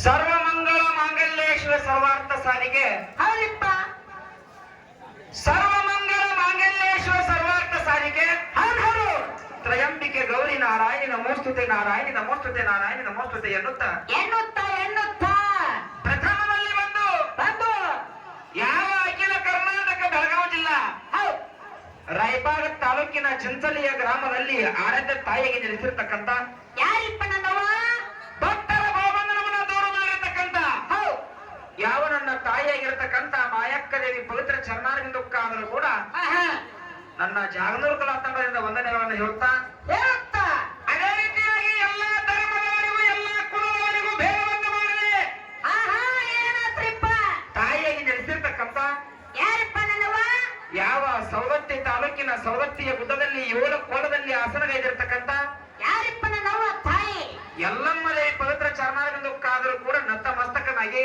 ಸರ್ವಮಂಗಳ ಮಾಂಗಲ್ಯೇಶ್ವರ ಸರ್ವಾರ್ಥ ಸಾರಿಗೆ. ಹೌದಿಪ್ಪ. ಸರ್ವಮಂಗಳ ಮಾಂಗಲ್ಯೇಶ್ವರ ಸರ್ವಾರ್ಥ ಸಾರಿಗೆ. ಹೌದು. ತ್ರಯಂಬಿಕೆ ಗೌರಿ ನಾರಾಯಣಿ ನಮೋಸ್ತುತೆ ನಾರಾಯಣಿ ನಮೋಸ್ತುತೆ ನಾರಾಯಣಿ ನಮೋಸ್ತುತೆ ಎನ್ನುತ್ತಾ ಪ್ರಥಮದಲ್ಲಿ ಬಂದು ಯಾವ ಅಖಿಲ ಕರ್ನಾಟಕ ಬೆಳಗಾವಿ ಜಿಲ್ಲಾ ರಾಯಬಾಗ ತಾಲೂಕಿನ ಚಿಂಚಲಿಯ ಗ್ರಾಮದಲ್ಲಿ ಆರಾಧ್ಯ ತಾಯಿಗೆ ನೆಲೆಸಿರ್ತಕ್ಕಂಥ ಯಾರಿಪ್ಪ ನನ್ನವ ಭಕ್ತರ ಭಾವನವನ್ನ ದೂರ ಮಾಡಿರ್ತಕ್ಕಂಥ ಯಾವ ನನ್ನ ತಾಯಿಯಾಗಿರ್ತಕ್ಕಂಥ ಮಾಯಕ್ಕ ದೇವಿ ಪವಿತ್ರ ಚರಣಾರವಿಂದಕ್ಕಾದರೂ ಕೂಡ ನನ್ನ ಜಾಗನೂರು ಕಲಾ ತಂಡದಿಂದ ವಂದನೆಗಳನ್ನು ಹೇಳುತ್ತಾ ಅದೇ ರೀತಿಯಾಗಿ ಎಲ್ಲ ಧರ್ಮದವರಿಗೂ ಎಲ್ಲ ಕುಲದವರಿಗೂ ಭೇದವನ್ನು ಮಾಡಲಿ ತಾಯಿಯಾಗಿ ನೆಲೆಸಿರ್ತಕ್ಕಂಥ ಯಾರಿಪ್ಪ ನನ್ನವ ಯಾವ ಸವದತ್ತಿ ತಾಲೂಕಿನ ಸವದತ್ತಿಯ ಗುಡ್ಡದಲ್ಲಿ 7 ಕೋಲದಲ್ಲಿ ಆಸನಗೈದಿರ್ತಕ್ಕಂಥ ಯಾರಿಪ್ಪ ನನ್ನವ ತಾಯಿ ಎಲ್ಲಮ್ಮ ದೇವಿ ಪವಿತ್ರ ಚರಣಾರವಿಂದಕ್ಕಾದರೂ ಕೂಡ ನತ್ತ ಮಸ್ತಕನಾಗಿ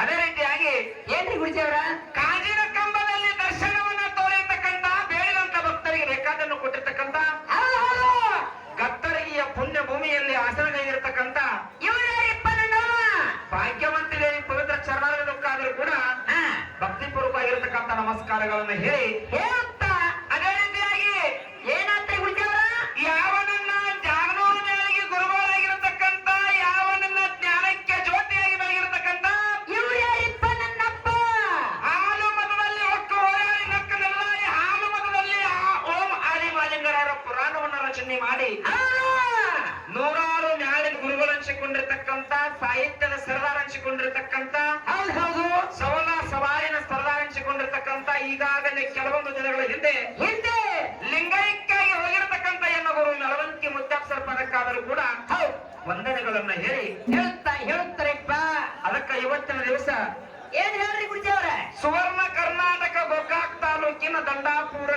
ಅದೇ ರೀತಿಯಾಗಿ ಏನ್ರಿ ಗುರುಜಿಯವರ ಕಾಜಿನ ಕಂಬದಲ್ಲಿ ದರ್ಶನವನ್ನ ತೋರಿರ್ತಕ್ಕಂಥ ಬೇಡಿದಂತ ಭಕ್ತರಿಗೆ ಬೇಕಾದನ್ನು ಕೊಟ್ಟಿರ್ತಕ್ಕಂಥ ಕತ್ತರಗಿಯ ಪುಣ್ಯ ಭೂಮಿಯಲ್ಲಿ ಆಸನಗೈದಿರ್ತಕ್ಕಂಥ ಇವರಿಪ್ಪ ನನ್ನವ ಭಾಗ್ಯವಂತಿ ದೇವಿ ಪವಿತ್ರ ಚರಣಾರವಿಂದಕ್ಕಾದರೂ ಕೂಡ ಭಕ್ತಿಪೂರ್ವಕವಾಗಿರ್ತಕ್ಕಂಥ ನಮಸ್ಕಾರಗಳನ್ನು ಹೇಳಿ ಹೇಳುತ್ತಾ ಅದೇ ರೀತಿಯಾಗಿ ಏನಾತ್ರಿ ಗುರುಜಿಯವರ ಯಾವನನ್ನ ಜಾಗನೂರು ಮೇಳಿಗೆ ಗುರುವಾರಾಗಿರತಕ್ಕಂಥ ಯಾವನನ್ನ ಜ್ಞಾನಕ್ಕೆ ಜ್ಯೋತಿಯಾಗಿ ಬೆಳಗಿರತಕ್ಕಂಥ ಇವ್ರು ಯಾರಿಪ್ಪ ನನ್ನಪ್ಪ ಹಾಲು ಮತದಲ್ಲಿ ಹೊಕ್ಕು ಹೋರಾಡಿ ನಕ್ಕನೆಲ್ಲ ಹಾಲು ಮತದಲ್ಲಿ ಓಂ ಆದಿ ಮಾಲಿಂಗರಾಯರ ಪುರಾಣವನ್ನು ರಚನೆ ಮಾಡಿ ನೂರಾರು ಮ್ಯಾಲಿನ ಗುರುಗಳು ಹಂಚಿಕೊಂಡಿರ್ತಕ್ಕಂಥ ಸಾಹಿತ್ಯದ ಸರದಾರ ಹಂಚಿಕೊಂಡಿರ್ತಕ್ಕಂಥ ಹೌದು ಸವಲ ಸವಾಲಿನ ಸರದಾರ ಹಂಚಿಕೊಂಡಿರ್ತಕ್ಕಂಥ ಈಗಾಗಲೇ ಕೆಲವೊಂದು ದಿನಗಳ ಹಿಂದೆ ಲಿಂಗೈಕ್ಯಾಗಿ ಹೋಗಿರತಕ್ಕಂಥ ಎನ್ನವರು ನಲವಂತಿ ಮುದ್ದಾಪ್ಸರ ಪದಕ್ಕಾದರೂ ಕೂಡ ವಂದನೆಗಳನ್ನ ಹೇಳಿ ಹೇಳುತ್ತಾರಪ್ಪ ಅದಕ್ಕ ಇವತ್ತಿನ ದಿವಸ ಏನ್ ಹೇಳ್ರಿ ಗುರುಜಿಯವರ ಸುವರ್ಣ ಕರ್ನಾಟಕ ಗೋಕಾಕ್ ತಾಲೂಕಿನ ದಂಡಾಪುರ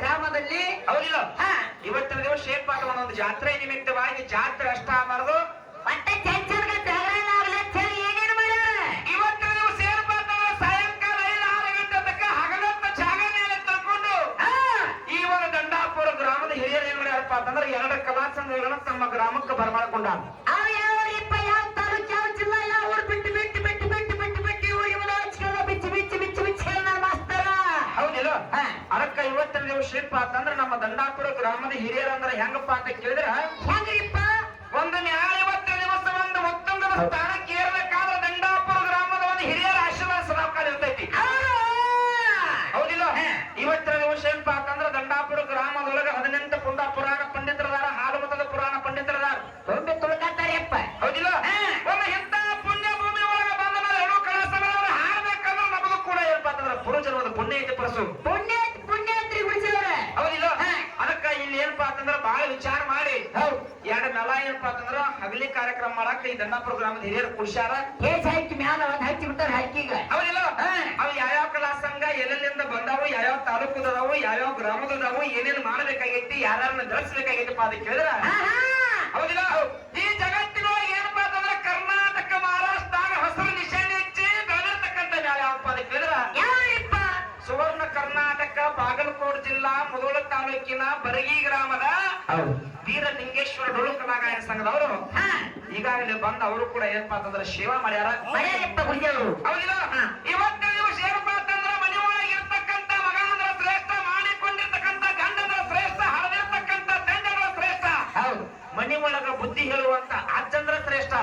ಗ್ರಾಮದಲ್ಲಿ ಹೌದಿಲ್ಲ ಇವತ್ತಿನ ದಿವಸ ಏರ್ಪಾಟವನ್ನು ಒಂದು ಜಾತ್ರೆ ನಿಮಿತ್ತವಾಗಿ ಜಾತ್ರೆ ಅಷ್ಟ ಮಾಡದು ಮತ್ತೆ ಚರ್ಚರ್ಗ ಜಾಗರಣ ಏನೇನು ಮಾಡ್ಯಾರ ಇವತ್ತಿನ ದಿವಸ ಏರ್ಪಾಟ ಸಾಯಂಕಾಲ 5-6 ಗಂಟೆ ತನಕ ಹಗಲತ್ತ ಜಾಗ ಮೇಲೆ ತಳ್ಕೊಂಡು ಈ ಒಂದು ದಂಡಾಪುರ ಗ್ರಾಮದ ಹಿರಿಯರು ಏನ್ ಮಾಡ್ಯಾರಪ್ಪ ಅಂತಂದ್ರೆ 2 ಕಲಾ ಸಂಘಗಳನ್ನ ತಮ್ಮ ಗ್ರಾಮಕ್ಕೆ ಬರಮಾಡಿಕೊಂಡಾರ. ಅವ ಯಾವ್ರಿಪ್ಪ ಯಾವ ತಾಲೂಕು ಯಾವ ಜಿಲ್ಲಾ ಯಾವ ಊರು ಬಿಟ್ಟು ಬಿಟ್ಟು ಬಿಟ್ಟು ಬಿಟ್ಟು ಬಿಟ್ಟು ಬಿಟ್ಟು ಊರಿಗೆ ಬಿಚ್ಚಿ ಬಿಚ್ಚಿ ಬಿಚ್ಚಿ ಬಿಚ್ಚಿ ಹೇಳ ಮಾಸ್ತರ ಹೌದಿಲ್ಲ ಅದಕ್ಕ ಇವತ್ತಿನ ದಿವಸ ಏನಪ್ಪ ಅಂತಂದ್ರೆ ನಮ್ಮ ದಂಡಾಪುರ ಗ್ರಾಮದ ಹಿರಿಯರು ಅಂದ್ರೆ ಹೆಂಗಪ್ಪ ಅಂತ ಕೇಳಿದ್ರ ಹೆಂಗ್ರಿಪ್ಪ ಒಂದು ನ್ಯಾಯ ಇವತ್ತಿನ ದಿವಸ ಒಂದು ಉತ್ತುಂಗದ ಸ್ಥಾನಕ್ಕೆ ಏರ್ಬೇಕಾದ್ರೆ ದಂಡಾಪುರ ಗ್ರಾಮದ ಒಂದು ಹಿರಿಯರ ಆಶೀರ್ವಾದ ಸದಾಕಾಲ ಇರ್ತೈತಿ. ಹೌದಿಲ್ಲ ಇವತ್ತಿನ ದಿವಸ ಏನಪ್ಪ ಅಂತಂದ್ರೆ ದಂಡಾಪುರ ಗ್ರಾಮದೊಳಗೆ 18 ಪುಂಡ ಪುರಾಣ ಪಂಡಿತರದಾರ ಹಾಲು ಮತದ ಪುರಾಣ ಪಂಡಿತರದಾರ ಗೊಂಬೆ ತುಳ್ಕಾತಾರಪ್ಪ ಹೌದಿಲ್ಲ ಒಂದು ಇಂಥ ಪುಣ್ಯ ಭೂಮಿ ಒಳಗೆ ಬಂದ ಮೇಲೆ ಹೆಣ್ಣು ಕಳಸಗಳನ್ನು ಹಾಡ್ಬೇಕಂದ್ರೆ ನಮಗೂ ಕೂಡ ಏನಪ್ಪ ಅಂತಂದ್ರೆ ಪುರುಷರ ಒಂದು ಪುಣ್ಯ ಐತಿ ಪರಸು ಪುಣ್ಯಾತ್ರಿ ಗುರುಜಿಯವರ ಹೌದಿಲ್ಲ ಅದಕ್ಕ ಇಲ್ಲಿ ಏನಪ್ಪಾ ಅಂತಂದ್ರ ಬಹಳ ವಿಚಾರ ಮಾಡಿ 2 ನೆಲ ಏನಪ್ಪಾ ಅಂತಂದ್ರ ಹಗಲಿ ಕಾರ್ಯಕ್ರಮ ಮಾಡಾಕ ಈ ದಂಡಾಪುರ ಗ್ರಾಮದ ಹಿರಿಯರು ಕುಡಿಸ್ಯಾರ ಹಚ್ಚಿ ಮ್ಯಾಲ ಒಂದ್ ಹಚ್ಚಿ ಬಿಟ್ಟಾರ ಹಕ್ಕಿಗ ಹೌದಿಲ್ಲ ಅವು ಯಾವ್ಯಾವ ಕಲಾ ಸಂಘ ಎಲ್ಲೆಲ್ಲಿಂದ ಬಂದಾವು ಯಾವ್ಯಾವ ತಾಲೂಕದದಾವು ಯಾವ್ಯಾವ ಗ್ರಾಮದದಾವು ಏನೇನು ಮಾಡಬೇಕಾಗೈತಿ ಯಾರನ್ನ ಗಳಿಸ್ಬೇಕಾಗೈತಿಪ್ಪ ಅಂತ ಕೇಳಿದ್ರ ಹೌದಿಲ್ಲ ಈ ಜಗತ್ತಿನೊಳಗೆ ಏನಪ್ಪಾ ಅಂತಂದ್ರ ಕರ್ನಾಟಕ ಮಹಾರಾಷ್ಟ್ರ ಹಸಿರು ನಿಶಾನೆ ಹಚ್ಚಿ ಬೆಳೆದಿರ್ತಕ್ಕಂಥ ಯಾವ್ಯಾವಪ್ಪ ಅಂತ ಕೇಳಿದ್ರ ಯಾರಿಪ್ಪ ಸುವರ್ಣ ಕರ್ನಾಟಕ ಬಾಗಲಕೋಟೆ ಜಿಲ್ಲಾ ಮುಧೋಳ ತಾಲೂಕಿನ ಬರಗಿ ಗ್ರಾಮದ ವೀರಲಿಂಗೇಶ್ವರ ಡೊಳ್ಳು ಕಲಾಗಾಯನ ಸಂಘದವರು ಈಗಾಗಲೇ ಬಂದು ಅವರು ಕೂಡ ಏನಪ್ಪಾ ಅಂತಂದ್ರೆ ಸೇವಾ ಮಾಡ್ಯಾರ. ಹೌದಿಲ್ಲ ಇವತ್ತಿನ ದಿವಸ ಏನಪ್ಪಾ ಅಂತಂದ್ರೆ ಮನೆಯೊಳಗಿರ್ತಕ್ಕಂಥ ಮಗನಂದ್ರ ಶ್ರೇಷ್ಠ ಮಾಡಿಕೊಂಡಿರ್ತಕ್ಕಂಥ ಗಂಡಂದ್ರ ಶ್ರೇಷ್ಠ ಹಳದಿರ್ತಕ್ಕಂಥ ತಂಡಗಳ ಶ್ರೇಷ್ಠ ಮನೆ ಒಳಗ ಬುದ್ಧಿ ಹೇಳುವಂತ ಅಜ್ಜಂದ್ರ ಶ್ರೇಷ್ಠ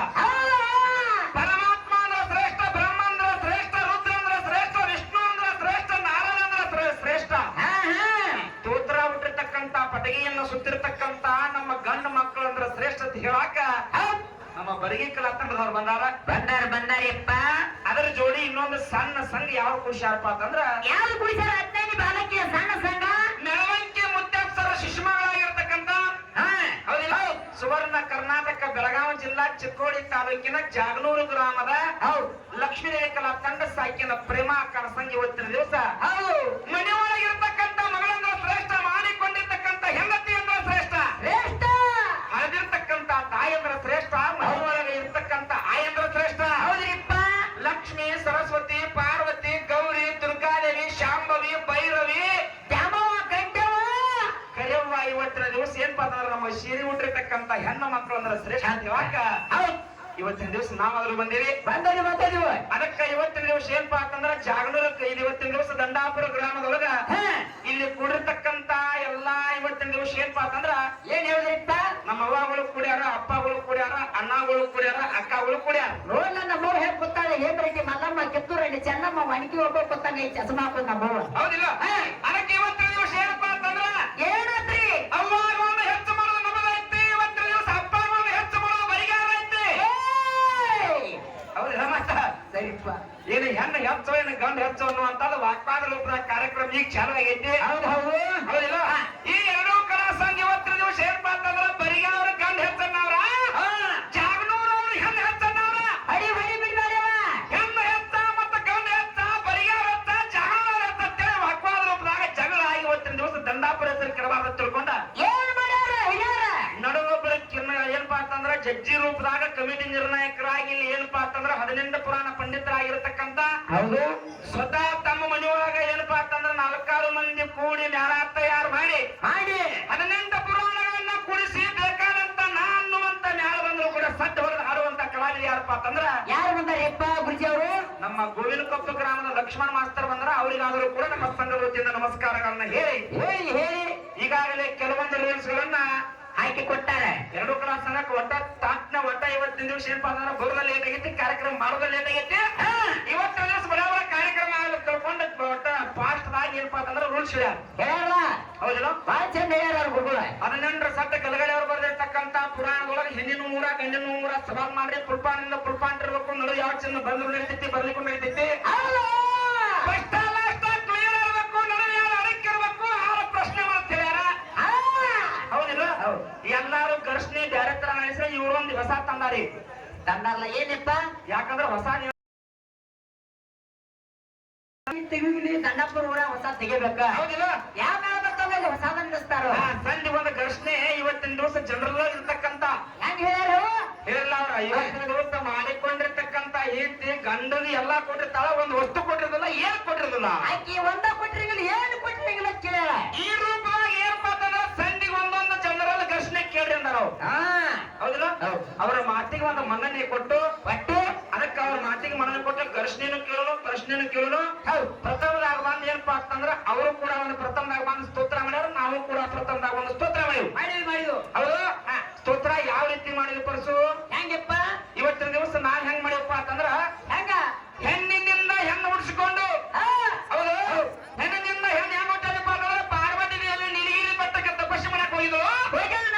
ಪರಮಾತ್ಮ ಅಂದ್ರ ಶ್ರೇಷ್ಠ ಬ್ರಹ್ಮಂದ್ರ ಶ್ರೇಷ್ಠ ರುದ್ರಂದ್ರ ಶ್ರೇಷ್ಠ ವಿಷ್ಣು ಅಂದ್ರ ಶ್ರೇಷ್ಠ ನಾರಾಯಣಂದ್ರ ಶ್ರೇಷ್ಠ ತೋತ್ರ ಹುಟ್ಟಿರ್ತಕ್ಕಂಥ ಪಟಗಿಯನ್ನು ಸುತ್ತಿರ್ತಕ್ಕಂಥ ನಮ್ಮ ಗಂಡು ಮಕ್ಕಳಂದ್ರ ಶ್ರೇಷ್ಠ ಹೇಳಾಕ ನಮ್ಮ ಬರಗಿ ಕಲಾ ತಂಡದವ್ರು ಬಂದಾರಪ್ಪ ಅದರ ಜೋಡಿ ಇನ್ನೊಂದು ಸಣ್ಣ ಸಂಘ ಯಾವ ಕುಡಿಸ್ಯಾರಪ್ಪ ಅಂತಂದ್ರ ಯಾವ್ದು ಕುಡಿಸಾರ 15 ಬಾಲಕಿಯ ಸಣ್ಣ ಸಂಘ ಮೆರವಂಕಿ ಮುತ್ತಾಪ್ಸರ ಶಿಶುಮಗಳಾಗಿರ್ತಕ್ಕಂಥ ಹೌದಿಲ್ಲ ಸುವರ್ಣ ಕರ್ನಾಟಕ ಬೆಳಗಾವಿ ಜಿಲ್ಲಾ ಚಿಕ್ಕೋಡಿ ತಾಲೂಕಿನ ಜಾಗನೂರು ಗ್ರಾಮದ ಲಕ್ಷ್ಮೀದೇವಿ ಕಲಾ ತಂಡ ಸಾಕಿನ ಪ್ರೇಮ ಕನಸಂಗಿ ಇವತ್ತಿನ ದಿವಸ ಮನೆ ಒಳಗಿರ್ತಕ್ಕಂಥ ಮಗಳಂದ್ರ ಶ್ರೇಷ್ಠ ಮಾಡಿಕೊಂಡಿರ್ತಕ್ಕಂಥ ಹೆಂಡತಿ ಅಂದ್ರ ಶ್ರೇಷ್ಠ ಹಳದಿರ್ತಕ್ಕಂಥ ತಾಯಂದ್ರ ಶ್ರೇಷ್ಠ ಮನೆ ಒಳಗೆ ಇರ್ತಕ್ಕಂಥ ಆಯಂದ್ರ ಶ್ರೇಷ್ಠ ಹೌದ್ರಿಪ್ಪ ಲಕ್ಷ್ಮಿ ಸರಸ್ವತಿ ಪಾರ್ವತಿ ಗೌರಿ ದುರ್ಗಾದೇವಿ ಶಾಂಭವಿ ಭೈರವಿ ಇವತ್ತಿನ ದಿವಸ ಏನಪ್ಪಾ ಅಂತಂದ್ರೆ ನಮ್ಮ ಸೀರೆ ಉಟ್ಟಿರ್ತಕ್ಕಂಥ ಹೆಣ್ಣು ಮಕ್ಕಳು ಅಂದ್ರೆ ಶ್ರೇಷ್ಠ ಅಂತ ಹೇಳಾಕ ಇವತ್ತಿನ ದಿವಸ ನಾವಾದ್ರೂ ಬಂದೇವಿ ಬಂದಿವ ಅದಕ್ಕ ಇವತ್ತಿನ ದಿವಸ ಏನಪ್ಪಾ ಅಂತಂದ್ರ ಜಾಗನೂರಕ್ಕೆ ಇದು ಇವತ್ತಿನ ದಿವಸ ದಂಡಾಪುರ ಗ್ರಾಮದೊಳಗ ಇಲ್ಲಿ ಕೂಡಿರ್ತಕ್ಕಂತ ಎಲ್ಲಾ ಇವತ್ತಿನ ದಿವಸ ಏನಪ್ಪಾ ಅಂತಂದ್ರ ಏನ್ ಹೇಳಿದ್ರಿಪ್ಪ ನಮ್ಮ ಅವ್ವಗಳು ಕೂಡ್ಯಾರ ಅಪ್ಪಗಳು ಕೂಡ್ಯಾರ ಅಣ್ಣಗಳು ಕೂಡ್ಯಾರ ಅಕ್ಕಗಳು ಕೂಡ್ಯಾರ ನೋಡ್ ನಮ್ಮ ಹೇಗ್ ಗೊತ್ತಾಗ ಏನ್ ರೀತಿ ಮಲ್ಲಮ್ಮ ಕಿತ್ತೂರಲ್ಲಿ ಚೆನ್ನಮ್ಮ ಒಣಗಿ ಒಬ್ಬ ಗೊತ್ತಾಗ ಈ ಚಸ್ಮಾ ಹಾಕೋದ್ ನಮ್ಮ ಹೌದಿಲ್ಲ ಅದಕ್ಕೆ ಇವತ್ತಿನ ದಿವಸ ಏನಪ್ಪಾ ಅಂತಂದ್ರ ಏನಂದ್ರಿ ಅವ್ವಗಳನ್ನು ಹೆಚ್ಚು ಮಾಡೋದು ನಮ್ಮದೈತಿ ಇವತ್ತಿನ ದಿವಸ ಅಪ್ಪಗಳನ್ನು ಹೆಚ್ಚು ಮಾಡೋದು ಬರಿಗಾರ ಐತಿ ಹೌದಿಲ್ಲ ಮತ್ತ ಸರಿಪ್ಪ ಏನು ಹೆಣ್ಣು ಹೆಚ್ಚು ಏನು ಗಂಡು ಹೆಚ್ಚು ಅನ್ನುವಂಥದ್ದು ವಾಕ್ಪಾದ ರೂಪದ ಕಾರ್ಯಕ್ರಮ ಈಗ ಚಾಲು ಆಗೈತಿ ಹೌದಿಲ್ಲ ಈ ಎರಡೂ ಕಲಾ ಸಂಘ ಇವತ್ತಿನ ದಿವಸ ಏನಪ್ಪಾ ಅಂತಂದ್ರ ಬರಿಗಾರ ಗಂಡು ಹೆಚ್ಚನ್ನವ್ರ ಜಾಗನೂರವ್ರು ಹೆಣ್ಣು ಹೆಚ್ಚನ್ನವ್ರ ಹಡಿ ಹಡಿ ಬಿಡ್ಬೇಡವ ಹೆಣ್ಣು ಹೆಚ್ಚ ಮತ್ತ ಗಂಡು ಹೆಚ್ಚ ಬರಿಗಾರ ಹೆಚ್ಚ ಜಾಗನೂರ ಹೆಚ್ಚ ಅಂತೇಳಿ ವಾಕ್ಪಾದ ರೂಪದಾಗ ಜಗಳ ಆಗಿ ಇವತ್ತಿನ ದಿವಸ ದಂಡಾಪುರ ಹೆಸರು ಕೆಡಬಾರ್ದು ತಿಳ್ಕೊಂಡ ಏನ್ ಮಾಡ್ಯಾರ ಹಿರಿಯರ ನಡುವೊಬ್ಬರ ಏನಪ್ಪಾ ಅಂತಂದ್ರ ಜಡ್ಜಿ ರೂಪದಾಗ ಕಮಿಟಿ ನಿರ್ಣಾಯಕರಾಗಿ ಇಲ್ಲಿ ಏನಪ್ಪಾ ಅಂತಂದ್ರ 18 ಪುರಾಣ ಪಂಡಿತರಾಗಿರತಕ್ಕಂತ ಹೌದು ಸ್ವತಃ ತಮ್ಮ ಮನೆಯೊಳಗ ಏನಪ್ಪಾ ಅಂತಂದ್ರ 4 ಮಂದಿ ಕೂಡಿ ನ್ಯಾರ ತಯಾರು ಮಾಡಿ 18 ಪುರಾಣಗಳನ್ನ ಕೂಡಿಸಿ ಬೇಕಾದಂತ ನಾ ಅನ್ನುವಂತ ನ್ಯಾಯ ಬಂದ್ರು ಕೂಡ ಸಡ್ಡ ಹೊಡೆದು ಹಾಡುವಂತ ಕಲಾವಿದ ಯಾರಪ್ಪ ಅಂತಂದ್ರ ಯಾರು ಬಂದಾರಪ್ಪ ಗುರುಜಿ ಅವರು ನಮ್ಮ ಗೋವಿನಕೊಪ್ಪ ಗ್ರಾಮದ ಲಕ್ಷ್ಮಣ ಮಾಸ್ತರ್ ಬಂದ್ರ ಅವರಿಗಾದರೂ ಕೂಡ ನಮ್ಮ ಸಂಘದ ವತಿಯಿಂದ ನಮಸ್ಕಾರಗಳನ್ನ ಹೇಳಿ ಹೇಳಿ ಈಗಾಗಲೇ ಕೆಲವೊಂದು ರೂಲ್ಸ್ ಗಳನ್ನ ಆಯ್ಕೆ ಕೊಟ್ಟಾರೆ ಎರಡು ಕ್ಲಾಸ್ ಸಂಘಕ್ಕೆ ಒಟ್ಟ ಇವತ್ತಿನ ದಿವಸ ಏನಪ್ಪಾ ಅಂದ್ರೆ ಬರೋದ ಲೇಟ್ ಆಗೈತಿ ಕಾರ್ಯಕ್ರಮ ಮಾಡೋದ ಲೇಟ್ ಆಗೈತಿ ಇವತ್ತಿನ ದಿವಸ ಬರೋಬರ ಕಾರ್ಯಕ್ರಮ ಆಗಲಿ ತಿಳ್ಕೊಂಡು ಒಟ್ಟ ಫಾಸ್ಟ್ ಆಗಿ ಏನಪ್ಪಾ ಅಂತಂದ್ರೆ ರೂಲ್ಸ್ ಹೇಳಲ್ಲ ಹೌದಿಲ್ಲ ಬಹಳ ಚಂದ ಹೇಳ್ಯಾರ ಗುರುಗಳ 18 ಸತ್ತ ಗಲಗಡೆ ಅವರು ಬರೆದಿರ್ತಕ್ಕಂತ ಪುರಾಣದೊಳಗೆ ಹೆಣ್ಣಿನ ಊರ ಗಂಡಿನ ಊರ ಸವಾಲ್ ಮಾಡಿ ಪುಲ್ಪಾನಿಂದ ಪುಲ್ಪಾನ್ ಇರ್ಬೇಕು ನಡು ಯಾವ ಚೆನ್ನ ಬಂದ್ರು ನಡೀತೈತಿ ಬರ್ಲಿಕ್ಕೂ ನಡೀತೈತಿ ಕ್ಲಿಯರ್ ಇರ್ಬೇಕು ನಡುವೆ ಯಾರು ಅಡಕ್ಕೆ ಇರ್ಬೇಕು ಆರ ಪ್ರಶ್ನೆ ಮಾಡ್ತಾರೆ ಹೌದಿಲ್ಲ ಎಲ್ಲಾರು ಘರ್ಷಣೆ ಬ್ಯಾರೆ ತರ ನಡೆಸಿದ್ರೆ ಇವ್ರೊಂದು ಹೊಸ ತಂದಾರಿ ತಂದಲ್ಲ ಏನಪ್ಪ ಯಾಕಂದ್ರೆ ಹೊಸ ದಂಡಾಪುರ ಊರ ಹೊಸ ತೆಗಿಬೇಕ ಹೌದಿಲ್ಲ ಯಾವ ಕಾಲ ಬರ್ತಾವ ಹೊಸ ಬಂದಿಸ್ತಾರ ಸಂಧಿ ಒಂದು ಘರ್ಷಣೆ ಇವತ್ತಿನ ದಿವಸ ಜನರಲ್ ಇರ್ತಕ್ಕಂತ ಹೆಂಗ್ ಹೇಳ್ಯಾರು ಹೇಳಿಲ್ಲ ಅವ್ರ ಇವತ್ತಿನ ದಿವಸ ಮಾಡಿಕೊಂಡಿರ್ತಕ್ಕಂತ ಹೆಂಡತಿ ಗಂಡನಿ ಎಲ್ಲಾ ಕೊಟ್ಟಿರ್ತಾಳ ಒಂದು ವಸ್ತು ಕೊಟ್ಟಿರೋದಿಲ್ಲ ಏನ್ ಕೊಟ್ಟಿರೋದಿಲ್ಲ ಆಕಿ ಒಂದ ಕೊಟ್ಟಿರಂಗಿಲ್ಲ ಏನು ಕೊಟ್ಟಿರಂಗಿಲ್ಲ ಕೇಳ ಈ ರೂಪದಾಗ ಏನಪ್ಪಾ ಅಂತಂದ್ರೆ ಸಂಧಿಗೆ ಒಂದೊಂದು ಜನರಲ್ ಘರ್ಷಣೆ ಕೇಳ್ರಿ ಅಂದಾರ ಹೌದಿಲ್ಲ ಅವರ ಮಾತಿಗೆ ಒಂದು ಮನ್ನಣೆ ಕೊಟ್ಟು ಅದಕ್ಕೆ ಅವ್ರ ಮಾತಿಗೆ ಮನ್ನಣೆ ಕೊಟ್ಟು ಘರ್ಷಣೆನು ಕೇಳೋನು ಪ್ರಶ್ನೆನು ಕೇಳೋನು ಪ್ರಥಮದಾಗ ಬಂದ್ ಏನಪ್ಪಾ ಅಂತಂದ್ರ ಅವರು ಕೂಡ ಒಂದು ಪ್ರಥಮದಾಗ ಬಂದು ಸ್ತೋತ್ರ ಮಾಡ್ಯಾರ ನಾವು ಕೂಡ ಪ್ರಥಮದಾಗ ಒಂದು ಸ್ತೋತ್ರ ಮಾಡಿದ್ವು ಹೌದು ಸ್ತೋತ್ರ ಯಾವ ರೀತಿ ಮಾಡಿದ್ವಿ ಪರಸು ಹೆಂಗಪ್ಪ ಇವತ್ತಿನ ದಿವಸ ನಾನ್ ಹೆಂಗ್ ಮಾಡಿಯಪ್ಪ ಅಂತಂದ್ರ ಹೆಂಗ ಹೆಣ್ಣಿನಿಂದ ಹೆಣ್ಣು ಉಡ್ಸಿಕೊಂಡು ಹೌದು ಹೆಣ್ಣಿನಿಂದ ಹೆಣ್ಣು ಹೆಂಗ್ ಹುಟ್ಟದಪ್ಪ ಅಂತಂದ್ರೆ ಪಾರ್ವತಿ ದೇವಿ ನೀಲಗಿರಿ ಬೆಟ್ಟಕ್ಕೆ ತಪಸ್ಸು ಮಾಡಕ್ ಹೋಗಿದ್ಲು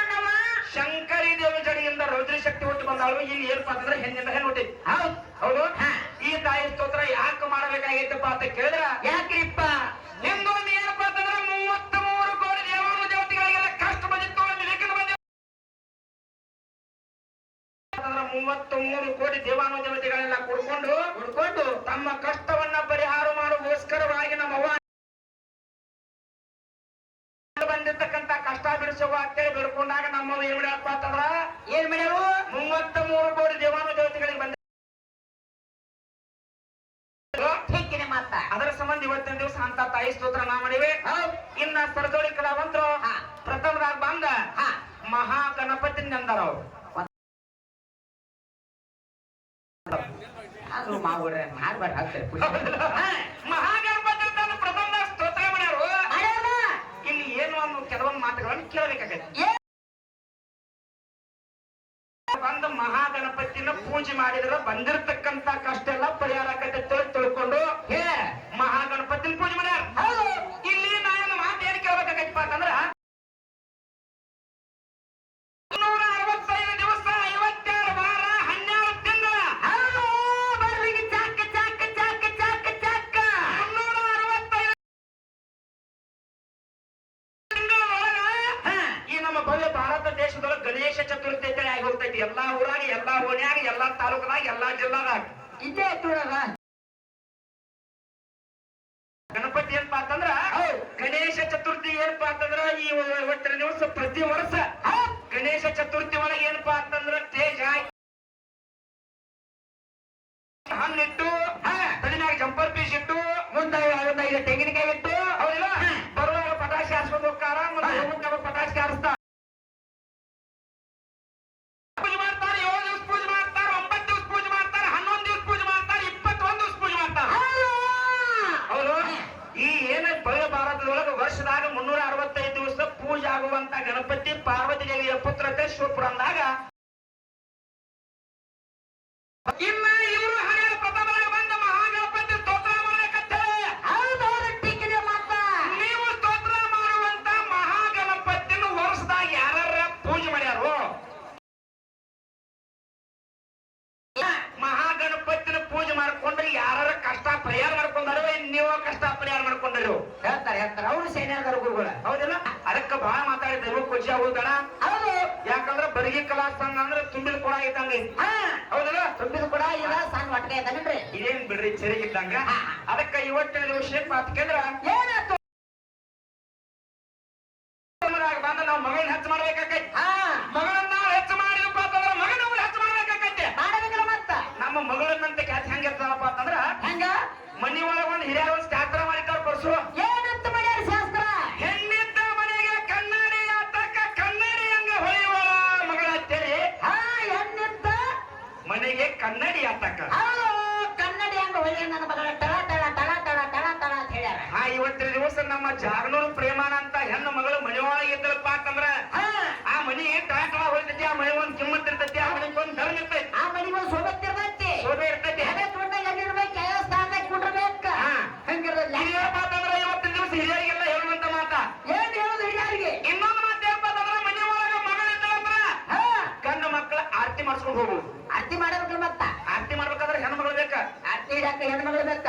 ಶಂಕರಿ ದೇವಿ ಜಡಿಯಿಂದ ರೌದ್ರಿ ಶಕ್ತಿ ಹುಟ್ಟು ಬಂದವಳು ಇಲ್ಲಿ ಏನಪ್ಪಾ ಅಂತಂದ್ರೆ ಹೆಣ್ಣಿಂದ ಹೆಣ್ಣು ಹುಟ್ಟಿದ್ ಹೌದು ಈ ತಾಯಿ ಸ್ತೋತ್ರ ಯಾಕೆ ಮಾಡಬೇಕಾಗೈತಪ್ಪ ಅಂತ ಕೇಳಿದ್ರ ಯಾಕ್ರಿಪ್ಪ ನಿಮ್ದೊಂದು ಏನಪ್ಪಾ ಅಂತಂದ್ರೆ 33 ಕೋಟಿ ದೇವರು ದೇವತೆಗಳಿಗೆಲ್ಲ ಕಷ್ಟ ಬಂದಿತ್ತು ವಿವೇಕನ ಬಂದ 33 ಕೋಟಿ ದೇವಾನು ದೇವತೆಗಳೆಲ್ಲ ಕುಡ್ಕೊಂಡು ತಮ್ಮ ಕಷ್ಟವನ್ನ ಪರಿಹಾರ ಮಾಡುವಗೋಸ್ಕರವಾಗಿ ನಮ್ಮ ಅವ್ವ ಬಂದಿರ್ತಕ್ಕಂತ ಕಷ್ಟ ಬಿಡಿಸುವ ಅಂತೇಳಿ ಬಿಡ್ಕೊಂಡಾಗ ನಮ್ಮವ್ವ ಏನ್ ಮಾಡ್ಯಾರಪ್ಪ ಅಂತಂದ್ರ ಏನ್ ಮಾಡ್ಯಾವು 33 ಕೋಟಿ ದೇವಾನು ದೇವತೆಗಳಿಗೆ ಬಂದ ಮಾತ ಅದರ ಸಂಬಂಧ ಇವತ್ತಿನ ದಿವಸ ಅಂತ ತಾಯಿ ಸ್ತೋತ್ರ ನಾ ಮಾಡಿವೆ ಇನ್ನ ಸರಜೋಳಿ ಕಲಾವಂತರು ಪ್ರಥಮದಾಗ ಬಂದ ಮಹಾ ಗಣಪತಿ ಅಂದಾರ ಆದ್ರೂ ಮಾವುಡ್ರೆ ಮಾಡ್ಬೇಡ ಮಹಾಗಣಪತಿ ಅಂತ ಪ್ರಥಮದಾಗ ಸ್ತೋತ್ರ ಮಾಡ್ಯಾರು ಇಲ್ಲಿ ಏನು ಅನ್ನೋ ಕೆಲವೊಂದು ಮಾತುಗಳನ್ನು ಕೇಳಬೇಕಾಗತ್ತೆ ಬಂದು ಮಹಾಗಣಪತಿನ ಪೂಜೆ ಮಾಡಿದ್ರೆ ಬಂದಿರತಕ್ಕಂತ ಕಷ್ಟ ಎಲ್ಲ ಪರಿಹಾರ ಆಕತ್ತೆ ತಿಳ್ಕೊಂಡು ಮಹಾಗಣಪತಿನ ಪೂಜೆ ಮಾಡ್ಯಾರ ಇಲ್ಲಿ ನಾನು ಮಾತು ಏನ್ ಕೇಳ್ಬೇಕಾಗತ್ತಪ್ಪ ಅಂತಂದ್ರ 365 ದಿವಸ 52 ವಾರ 12 ತಿಂಗಳ ಬರ್ಲಿಕ್ಕೆ ಚಾಕ ಚಾಕ ಚಾಕ ಚಾಕ ಚಾಕ 365 ತಿಂಗಳೊಳಗ ಈ ನಮ್ಮ ಭವ್ಯ ಭಾರತ ದೇಶದೊಳಗೆ ಗಣೇಶ ಚತುರ್ಥಿ ಅಂತೇಳಿ ಆಗಿ ಹೋಗ್ತೈತಿ ಎಲ್ಲಾ ಊರಾಗ ಎಲ್ಲಾ ಓಣ್ಯಾಗ ಎಲ್ಲಾ ತಾಲೂಕದಾಗ ಎಲ್ಲಾ ಜಿಲ್ಲಾದಾಗ ಇದೇ ತುಳಗ ಗಣಪತಿ ಏನಪ್ಪಾ ಅಂತಂದ್ರ ಗಣೇಶ ಚತುರ್ಥಿ ಏನಪ್ಪಾ ಅಂತಂದ್ರ ಈ ಇವತ್ತಿನ ದಿವಸ ಪ್ರತಿ ವರ್ಷ ಗಣೇಶ ಚತುರ್ಥಿ ಒಳಗೆ ಏನಪ್ಪಾ ಅಂತಂದ್ರ ತೇಜ ಹಣ್ಣಿಟ್ಟು ತಲೆನಾಗ ಜಂಪರ್ ಪೀಸ್ ಇಟ್ಟು ಮುಂದೆ 5 ತೆಂಗಿನಕಾಯಿ ಇಟ್ಟು ಹೌದಿಲ್ಲ ಬರುವಾಗ ಪಟಾಕಿ ಹಾರಿಸ್ಕೊಂಡು ಹೋಗ್ತಾರ ಮತ್ತೆ ಪಟಾಕಿ ಹಾರಿಸ್ತಾರ ಪೂಜೆ ಮಾಡ್ತಾರ 7 ದಿವಸ ಪೂಜೆ ಮಾಡ್ತಾರ 9 ಇನ್ನ ಇವರು ಹರಿಯರ ಪ್ರಥಮರಾಗ ಬಂದ ಮಹಾಗಣಪತಿ ಸ್ತೋತ್ರ ಮಾಡಬೇಕಂತೇಳಿ ಹೌದೌದು ಟೀಕಿದೆ ಮಾತ ನೀವು ಸ್ತೋತ್ರ ಮಾಡುವಂತ ಮಹಾಗಣಪತಿನ ವರ್ಷದಾಗ ಯಾರ ಪೂಜೆ ಮಾಡ್ಯಾರು ಮಹಾಗಣಪತಿನ ಪೂಜೆ ಮಾಡ್ಕೊಂಡ್ರೆ ಯಾರ ಕಷ್ಟ ಪರಿಹಾರ ಮಾಡ್ಕೊಂಡಾರೋ ನೀವು ಕಷ್ಟ ಪರಿಹಾರ ಮಾಡ್ಕೊಂಡ್ರು ಹೇಳ್ತಾರೆ ಅವ್ರು ಸೈನ್ಯಾಗಾರ ಗುರುಗಳ ಹೌದಿಲ್ಲ ಅದಕ್ಕ ಬಹಳ ಮಾತಾಡಿದ್ರು ಕೊಚ್ಚಿ ಆಗುದಣ ಹೌದು ಯಾಕಂದ್ರ ಬರಗಿ ಕಲಾ ಸಂಘ ಅಂದ್ರೆ ತುಂಬಿದ ಕೊಡ ಇದ್ದಂಗ ಹೌದಲ್ಲ ತುಂಬಿದ ಕೂಡ ಇಲ್ಲ ಸಣ್ಣ ಒಟ್ಟಿಗೆ ಇದ್ದಾನೇನ್ರಿ ಇದೇನ್ ಬಿಡ್ರಿ ಚೆರಿಗಿದ್ದಂಗ ಅದಕ್ಕ ಇವತ್ತಿನ ವಿಷಯ ಮಾತಕಂದ್ರ ಏನಾಯ್ತು ಬಂದ ನಾವು ಮಗಳನ್ನ ಹೆಚ್ಚು ಮಾಡ್ಬೇಕಾಕೈತಿ ಮಗಳನ್ನ ಹೆಚ್ಚು ಮಾಡಿದಪ್ಪ ಅಂತಂದ್ರ ಮಗನ ಹೆಚ್ಚು ಮಾಡ್ಬೇಕಾಕೈತಿ ಮಾಡಬೇಕಲ್ಲ ಮತ್ತ ನಮ್ಮ ಮಗಳನ್ನಂತ ಕ್ಯಾಚ್ ಹೆಂಗಿರ್ತದಪ್ಪ ಅಂತಂದ್ರ ಹೆಂಗ ಮನಿ ಒಳಗ ಒಂದ್ ಹಿರಿಯರ ಒಂದ್ ಶಾಸ್ತ್ರ ಮಾಡಿರ್ತಾರ ಪರ್ಸು ಏನಂತ ಮಾಡ್ಯಾರ ಶಾಸ್ತ್ರ ಹೆಣ್ಣಿದ್ದ ಮನೆಗೆ ಕನ್ನಡಿ ಆತಕ್ಕ ಕನ್ನಡಿ ಹಂಗ ಹೊಳೆಯುವ ಮಗಳ ಅಂತೇಳಿ ಹೆಣ್ಣಿದ್ದ ಮನೆಗೆ ಕನ್ನಡಿ ಆತಕ್ಕ ಹೌದು ಕನ್ನಡಿ ಹಂಗ ಹೊಯ್ಯ ನನ್ನ ಮಗಳ ಟಳ ಟಳ ಟಳ ಟಳ ಟಳ ಟಳ ಅಂತ ಹೇಳ್ಯಾರ ಇವತ್ತಿನ ದಿವಸ ನಮ್ಮ ಜಾಗನೂರು ಪ್ರೇಮಾನ ಅಂತ ಹೆಣ್ಣು ಮಗಳು ಮನೆಯೊಳಗೆ ಇದ್ದಳಪ್ಪ ಅಂತಂದ್ರ ಆ ಮನಿ ಟಾಟಳ ಹೊಳಿತೈತಿ ಆ ಮನೆ ಒಂದ್ ಕಿಮ್ಮತ್ ಇರ್ತೈತಿ ಆ ಮನೆಗೆ ಒಂದ್ ಧರ್ಮ ಇರ್ತೈತಿ ಆ ಮನೆಗೆ ಒಂದು ಸೋಬತ್ತಿರ್ತೈತಿ ಶೋಭೆ ಇರ್ತೈತಿ ಅದೇ ತೋಟದಾಗ ಎಲ್ಲಿರ್ಬೇಕು ಯಾವ ಸ್ಥಾನದಾಗ ಕುಂಡ್ರಬೇಕು ಹಂಗಿರೋದಿಲ್ಲ ಹಿರಿಯರಪ್ಪ ಅಂತಂದ್ರ ಇವತ್ತಿನ ದಿವಸ ಹಿರಿಯರಿಗೆಲ್ಲ ಹೇಳುವಂತ ಮಾತ ಏನ್ ಹೇಳೋದು ಹಿರಿಯರಿಗೆ ಇನ್ನೊಂದು ಮಾತು ಏನಪ್ಪ ಅಂತಂದ್ರ ಮನೆ ಒಳಗ ಮಗಳು ಇದ್ದಳಂದ್ರ ಗಂಡು ಮಕ್ಕಳ ಆರತಿ ಮಾಡಿಸ್ಕೊಂಡು ಹೋಗುದು ಆರತಿ ಮಾಡಬೇಕಲ್ಲ ಮತ್ತ ಆರತಿ ಮಾಡ್ಬೇಕಾದ್ರೆ ಹೆಣ್ಣು ಮಗಳು ಬೇಕ ಆರತಿ ಇಡಾಕ ಹೆಣ್ಮಗಳು ಬೇಕ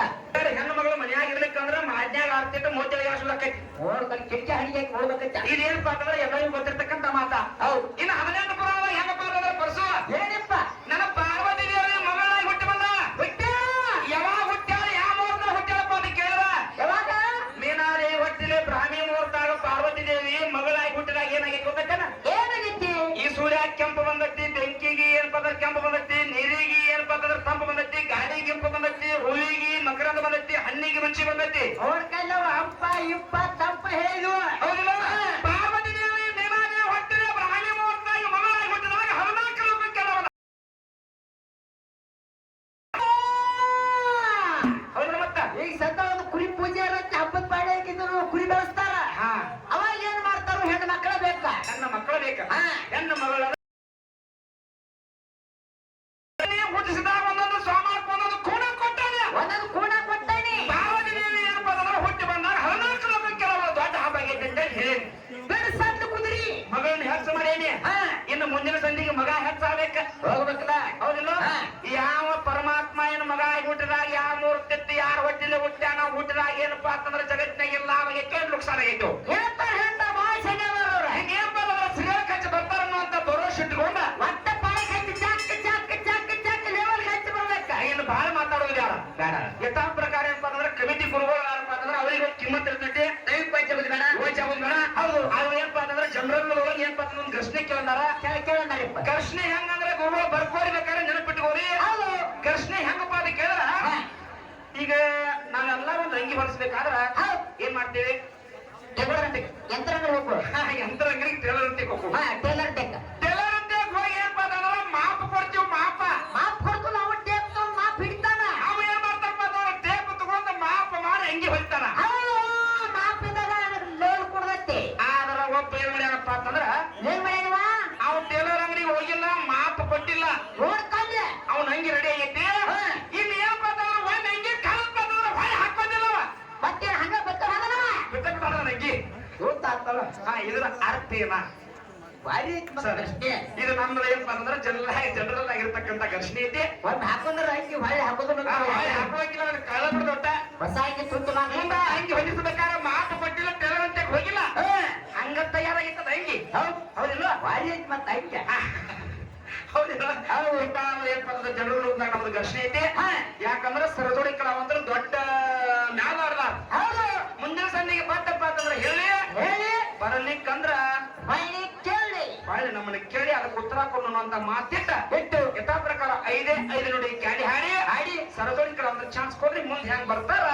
ಹೆಣ್ಣು ಮಗಳು ಮನ್ಯಾಗ ಇರ್ಲಿಕ್ಕಂದ್ರ ಮಾನ್ಯಾಗ ಆರತಿ ಇಟ್ಟು ಮೋತಿಯಾಗ ಹಾಕ್ಲಾಕೈತಿ ಓಡ್ಕೊಂಡು ಕಿಟಕಿ ಹಣಿಗೆ ಹೋಗ್ಬೇಕಂತ ಇದೇನಪ್ಪ ಅಂತಂದ್ರೆ ಎಲ್ಲರಿಗೂ ಗೊತ್ತಿರ್ತಕ್ಕಂತ ಮಾತ ಹೌದು ಇನ್ನು ಹದಿನೆಂಟು ಪುರಾಣ ಹೆಂಗಪ್ಪ ಅಂತಂದ್ರೆ ಪರಸು ಏನಪ್ಪ ನನ್ನ ಪಾರ್ವತಿ ದೇವಿ ಮಗಳಾಗಿ ಹುಟ್ಟಿ ಬಂದ ಹುಟ್ಟ ಯಾವಾಗ ಹುಟ್ಟ್ಯಾಳ ಯಾವ ಮುಹೂರ್ತ ಹುಟ್ಟ್ಯಾಳಪ್ಪ ಅಂತ ಕೇಳಿದ್ರ ಯಾವಾಗ ಮೀನಾರಿ ಹೊಟ್ಟಿಲೆ ಬ್ರಾಹ್ಮಿ ಮುಹೂರ್ತಾಗ ಪಾರ್ವತಿ ದೇವಿ ಮಗಳಾಗಿ ಹುಟ್ಟಿದಾಗ ಏನಾಗೈತಿ ಗೊತ್ತೇನ ಏನಾಗೈತಿ ಈ ಸೂರ್ಯ ಕೆಂಪು ಬಂದೈತಿ ಬೆಂಕಿಗೆ ಏನಪ್ಪ ಅಂದ್ರೆ ಕೆಂಪು ಬಂದೈತಿ ನೀರಿಗೆ ಏನಪ್ಪ ಅಂತಂದ್ರೆ ತಂಪು ಬಂದೈತಿ ಗಾಳಿಗೆ ಕೆಂಪು ಬಂದೈತಿ ಹುಳಿಗೆ ಮಕರಂದ ಬಂದೈತಿ ಹಣ್ಣಿಗೆ ರುಚಿ ಬಂದೈತಿ ಓಡ್ಕಲ್ಲವ ಅಪ್ಪ ಇಪ್ಪ ತಪ್ಪ ಹೇಳಿದ್ವು ಹೌದಿಲ್ಲ ಪಾರ್ವತಿ ದೇವಿ ಮೀನಾರಿ ಹೊಟ್ಟಿಲೆ ಬ್ರಾಹ್ಮಿ ಮುಹೂರ್ತಾಗ ಮಗಳಾಗಿ ಹುಟ್ಟಿದಾಗ 14 ಲೋಕಕ್ಕೆಲ್ಲ ಹೌದಿಲ್ಲ ಮತ್ತ ಈಗ ಸದ್ದ ಒಂದು ಕುರಿ ಪೂಜೆ ಇರತ್ತೆ ಹಬ್ಬದ ಪಾಡೆ ಹಾಕಿದ್ರು ಕುರಿ ಬೆಳೆಸ್ತಾರ ಅವಾಗ ಏನ್ ಮಾಡ್ತಾರ ಹೆಣ್ಣು ಮಕ್ಕಳ ಬೇಕ ನನ್ನ ಮಕ್ಕಳು ಬೇಕ ಹೆಣ್ಣು ಮಗಳ ಹುಟ್ಟಿಸಿದಾಗ ಒಂದೊಂದು ಸೋಮವಾರಕ್ಕೆ ಒಂದೊಂದು ಕೂಣ ಕೊಟ್ಟಾನೆ ಒಂದೊಂದು ಕೂಣ ಕೊಟ್ಟಾನಿ ಪಾರ್ವತಿ ದೇವಿ ಏನಪ್ಪ ಅಂದ್ರೆ ಹುಟ್ಟಿ ಬಂದಾಗ 14 ಲೋಕಕ್ಕೆಲ್ಲ ದೊಡ್ಡ ಹಬ್ಬ ಆಗೈತೆ ಅಂತ ಹೇಳಿ ಬೆಳೆಸಂದು ಕುದುರಿ ಮಗಳನ್ನ ಹೆಚ್ಚು ಮಾಡೇನಿ ಇನ್ನು ಮುಂದಿನ ಸಂಧಿಗೆ ಮಗ ಹೆಚ್ಚಾಗಬೇಕ ಹೋಗ್ಬೇಕಲ್ಲ ಹೌದಿಲ್ಲ ಯಾವ ಪರಮಾತ್ಮ ಏನು ಮಗ ಆಗಿ ಹುಟ್ಟಿದಾಗ ಯಾವ ಮೂರ್ತಿ ಯಾರ ಹೊಟ್ಟಿಲೆ ಹುಟ್ಟ್ಯಾನ ಹುಟ್ಟಿದಾಗ ಏನಪ್ಪಾ ಅಂತಂದ್ರೆ ಜಗತ್ತಿನಾಗ ಎಲ್ಲ ಆಗೈತೆ ನುಕ್ಸಾನ ಆಗೈತು ಹೇಳ್ತಾರ ಹೇಳ್ತಾರ ಬಾಳ ಸಣ್ಣ ಹಿಂಗೇನ್ ಬಂದ್ರೆ ಸಿರಿಯಲ್ ಕಚ್ಚಿ ಬರ್ತಾರ ಅನ್ನುವಂತ ಭರೋಸೆ ಇಟ್ಕೊಂಡ ಒಟ್ಟ ಪಾಳೆ ಹಚ್ಚಿ chalk chalk chalk chalk level ಹಚ್ಚಿ ಬರ್ಬೇಕ ಇನ್ನು ಬಹಳ ಮಾತಾಡೋದು ಯಾರ ಬೇಡ ಯಥಾ ಪ್ರಕಾರ ಏನಪ್ಪಾ ಅಂತಂದ್ರೆ ಕಮಿಟಿ ಗುರುಗಳು ಏನಪ್ಪಾ ಅಂತಂದ್ರೆ ಅವ್ರಿಗೆ ಒಂದು ಕಿಮ್ಮತ್ ಇರ್ತೈತಿ ದೈವ ಪಂಚಮದ ಬೇಡ ಓಚ್ ಆಗೋದು ಬೇಡ ಹೌದು ಅವ್ರು ಏನಪ್ಪಾ ಅಂತಂದ್ರೆ ಜನರಲ್ ಒಳಗೆ ಏನಪ್ಪಾ ಅಂತಂದ್ರೆ ಒಂದು ಘರ್ಷಣೆ ಕೇಳಂದಾರ ಕೇಳಂದಾರಿಪ್ಪ ಘರ್ಷಣೆ ಹೆಂಗಂದ್ರೆ ಗುರುಗಳು ಬರ್ಕೋರಿಬೇಕಾದ್ರೆ ನೆನಪಿಟ್ಕೋರಿ ಹೌದು ಘರ್ಷಣೆ ಹೆಂಗಪ್ಪ ಅಂತ ಕೇಳಿದ್ರ ಈಗ ನಾವೆಲ್ಲ ಒಂದು ಅಂಗಿ ಹೊಲಿಸ್ಬೇಕಾದ್ರ ಏನ್ ಮಾಡ್ತೇವೆ ಯಂತ್ರ ಹೋಗು ಯಂತ್ರ ಅಂಗಡಿಗೆ ಟೇಲರ್ ಅಂತ ಹೋಗು ಟೇಲರ್ ಟೆಕ್ ಟೇಲರ್ ಅಂತ ಹೋಗಿ ಏನಪ್ಪಾ ಅಂತಂದ್ರೆ ಮಾಪ್ ಕೊಡ್ತೀವಿ ಮಾಪ ಮಾಪ್ ಕೊಡ್ತು ನಾವು ಟೇಪ್ ತಗೊಂಡು ಮಾಪ್ ಹಿಡಿತಾನ ಅವ ಏನ್ ಮಾಡ್ತಾರಪ್ಪ ಅಂತಂದ್ರೆ ಟೇಪ್ ತಗೊಂಡು ಮಾಪ ಮಾಡಿ ಅಂಗಿ ಹೊಲಿತಾನ ಹೌದು ಮಾಪ್ ಇದ್ದಾಗ ಲೋಲ್ ಕೊಡ್ದೈತಿ ಆದ್ರ ಒಬ್ಬ ಏನ್ ಮಾಡ್ಯಾನಪ್ಪ ಅಂತಂದ್ರ ಏನ್ ಮಾಡ್ಯಾನವ ಅವ್ ಟೇಲರ್ ಅಂಗಡಿಗೆ ಹೋಗಿಲ್ಲ ಮಾಪ್ ಕೊಟ್ಟಿಲ್ಲ ನೋಡ್ಕೊಂಡೆ ಅವ್ನ ಅಂಗಿ ರೆಡಿ ಆಗೈತಿ ಇನ್ನು ಏನಪ್ಪ ಅಂತಂದ್ರೆ ಒಂದ್ ಅಂಗಿ ಕಲ್ಪ ಅಂತಂದ್ರೆ ಹೊಳೆ ಹಾಕೊಂಡಿಲ್ಲವ ಮತ್ತೆ ಹಂಗ ಬತ್ತ ಬಿಟ್ಟ ಅಂಗಿ ಗೊತ್ತಾಗ್ತಲ್ಲ ಇದರ ಅರ್ಥ ಏನ ಭಾರಿ ಇದು ನಮ್ದು ಏನಪ್ಪಾ ಅಂತಂದ್ರೆ ಜನರಲ್ ಆಗಿರ್ತಕ್ಕಂಥ ಘರ್ಷಣೆ ಐತಿ ಒಂದ್ ಹಾಕೊಂಡ್ರೆ ಅಂಗಿ ಹೊಳೆ ಹಾಕೋದು ಹಾಕುವಾಗಿಲ್ಲ ಕಳ್ಳ ಬಿಡ್ದೊಟ್ಟ ಹೊಸ ಅಂಗಿ ತುಂಡು ಮುಂದ ಅಂಗಿ ಹೊಲಿಸಬೇಕಾದ್ರೆ ಮಾತು ಕೊಟ್ಟಿಲ್ಲ ಟೇಲರ್ ಅಂತ ಹೋಗಿಲ್ಲ ಹಂಗ ತಯಾರಾಗಿತ್ತದ ಅಂಗಿ ಹೌದಿಲ್ಲ ಭಾರಿ ಐತಿ ಮತ್ತ ಅಂಗಿ ಹೌದಿಲ್ಲ ಏನಪ್ಪಾ ಅಂತಂದ್ರೆ ಜನರಲ್ ನಮ್ದು ಘರ್ಷಣೆ ಐತಿ ಯಾಕಂದ್ರೆ ಸರಜೋಡಿ ಕಲಾವಂತರು ದೊಡ್ಡ ಮ್ಯಾಲ ಹೌದು ಮುಂದಿನ ಸಂದಿಗೆ ಬರ್ತಪ್ಪ ಅಂತಂದ್ರೆ ಹೇಳಿ ಬರಲಿಕ್ಕಂದ್ರ ಬಾಳೆ ನಮ್ಮನ್ನ ಕೇಳಿ ಅದಕ್ಕೆ ಉತ್ತರ ಕೊಡೋಣ ಅಂತ ಮಾತಿಟ್ಟ ಇಟ್ಟು ಯಥಾ ಪ್ರಕಾರ 5 ನೋಡಿ ಕ್ಯಾಡಿ ಹಾಡಿ ಸರಜೋಡಿ ಕಲಾವಂತರ ಚಾನ್ಸ್ ಕೊಡ್ರಿ ಮುಂದೆ ಹೆಂಗ್ ಬರ್ತಾರ